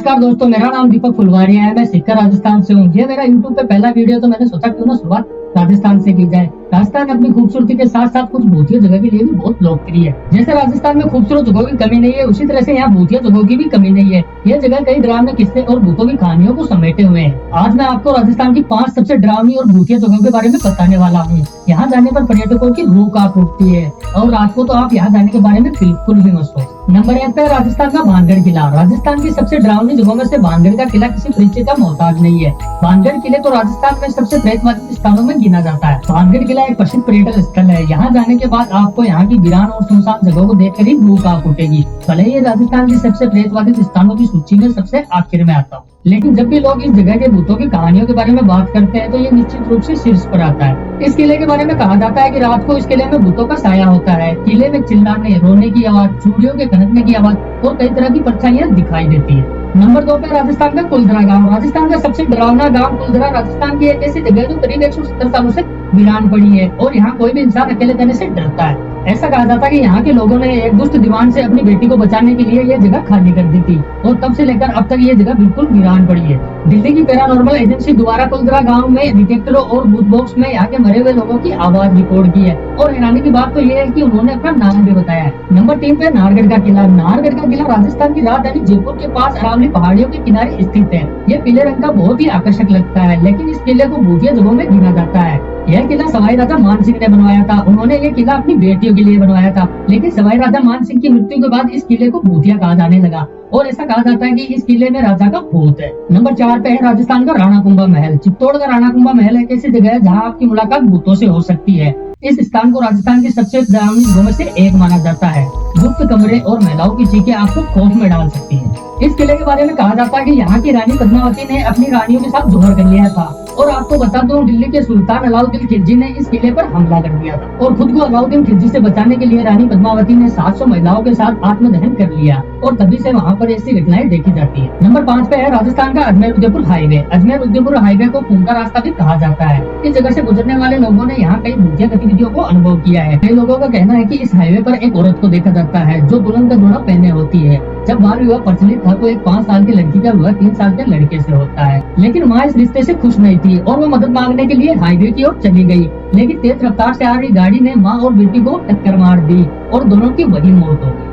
नमस्कार दोस्तों, मेरा नाम दीपक फुलवारिया है। मैं सिक्कर राजस्थान से हूँ। ये मेरा यूट्यूब पे पहला वीडियो, तो मैंने सोचा क्यों ना शुरुआत राजस्थान से की जाए। राजस्थान अपनी खूबसूरती के साथ साथ कुछ भूतिया जगह के लिए भी बहुत लोकप्रिय है। जैसे राजस्थान में खूबसूरत जगहों की कमी नहीं है, उसी तरह से यहाँ भूतिया जगहों की भी कमी नहीं है। यह जगह कई डरावने किस्से और भूतों की कहानियों को समेटे हुए हैं। आज मैं आपको राजस्थान की 5 सबसे डरावनी और भूतिया जगहों के बारे में बताने वाला हूँ। यहाँ जाने पर पर्यटकों की रूह कांप उठती है और रात को तो आप यहाँ जाने के बारे में बिल्कुल भी मत सोचो। नंबर 1 पे राजस्थान का भानगढ़ किला। राजस्थान की सबसे डरावनी जगहों में से भानगढ़ का किला किसी परिचय का मोहताज नहीं है। भानगढ़ किले तो राजस्थान में सबसे प्रेतवादी स्थानों में गिना जाता है। भानगढ़ किला एक प्रसिद्ध पर्यटन स्थल है। यहाँ जाने के बाद आपको यहाँ की वीरान और सुनसान जगहों को देखकर ही रूह कांप उठेगी। भले ही राजस्थान की सबसे प्रेतवादी स्थानों की सूची में सबसे आखिर में आता हूँ, लेकिन जब भी लोग इस जगह के भूतों की कहानियों के बारे में बात करते हैं तो ये निश्चित रूप से शीर्ष पर आता है। इस किले के बारे में कहा जाता है कि रात को इस किले में भूतों का साया होता है। किले में चिल्लाने, रोने की आवाज, चूड़ियों के खनकने की आवाज और कई तरह की परछाइयां दिखाई देती है। नंबर 2 पे राजस्थान का कुलधरा गांव। राजस्थान का सबसे डरावना गांव कुलधरा राजस्थान की एक ऐसी जगह जो करीब 170 सालों से वीरान पड़ी है और यहाँ कोई भी इंसान अकेले जाने से डरता है। ऐसा कहा जाता है कि यहाँ के लोगों ने एक दुष्ट दीवान से अपनी बेटी को बचाने के लिए ये जगह खाली कर दी थी और तब से लेकर अब तक ये जगह बिल्कुल वीरान पड़ी है। दिल्ली की पैरानॉर्मल एजेंसी द्वारा कुलधरा गांव में डिटेक्टरों और बूथ बॉक्स में यहाँ के मरे हुए लोगों की आवाज रिकॉर्ड की है और हैरानी की बात तो ये है कि उन्होंने अपना नाम भी बताया है। नंबर 3 पे नाहरगढ़ का किला। नाहरगढ़ का किला राजस्थान की राजधानी जयपुर के पास अरावली पहाड़ियों के किनारे स्थित है। ये पीले रंग का बहुत ही आकर्षक लगता है, लेकिन इस किले को भूतिया जगहों में गिना जाता है। यह किला सवाई राजा मान सिंह ने बनवाया था। उन्होंने ये किला अपनी बेटियों के लिए बनवाया था, लेकिन सवाई राजा मान सिंह की मृत्यु के बाद इस किले को भूतिया कहा जाने लगा और ऐसा कहा जाता है कि इस किले में राजा का भूत है। नंबर 4 पे है राजस्थान का राणा कुंभा महल। चित्तौड़ का राणा कुंभा महल एक ऐसी जगह है जहाँ आपकी मुलाकात भूतों से हो सकती है। इस स्थान को राजस्थान की सबसे डरावनी जगहों में से एक माना जाता है। गुप्त कमरे और महिलाओं की चीखें आपको खौफ में डाल सकती हैं। इस किले के बारे में कहा जाता है कि यहाँ की रानी पद्मावती ने अपनी रानियों के साथ जोहर कर लिया था। और आपको बता दूं, दिल्ली के सुल्तान अलाउद्दीन खिलजी ने इस किले पर हमला कर दिया था और खुद को अलाउद्दीन खिलजी से बचाने के लिए रानी पद्मावती ने 700 महिलाओं के साथ आत्मदहन कर लिया और तभी से वहाँ पर ऐसी घटनाएं देखी जाती है। नंबर 5 पे है राजस्थान का अजमेर उदयपुर हाईवे। अजमेर उदयपुर हाईवे को खून का रास्ता भी कहा जाता है। इस जगह से गुजरने वाले लोगों ने यहाँ कई भूतिया गतिविधियों को अनुभव किया है। कई लोगों का कहना है कि इस हाईवे पर एक औरत को देखा जाता है जो दुल्हन का जोड़ा पहने होती है। जब बाल विवाह प्रचलित था तो एक 5 साल की लड़की का विवाह 3 साल के लड़के से होता है, लेकिन माँ इस रिश्ते से खुश नहीं थी और वो मदद मांगने के लिए हाईवे की ओर चली गई। लेकिन तेज रफ्तार से आ रही गाड़ी ने माँ और बेटी को टक्कर मार दी और दोनों की वही मौत हो गई।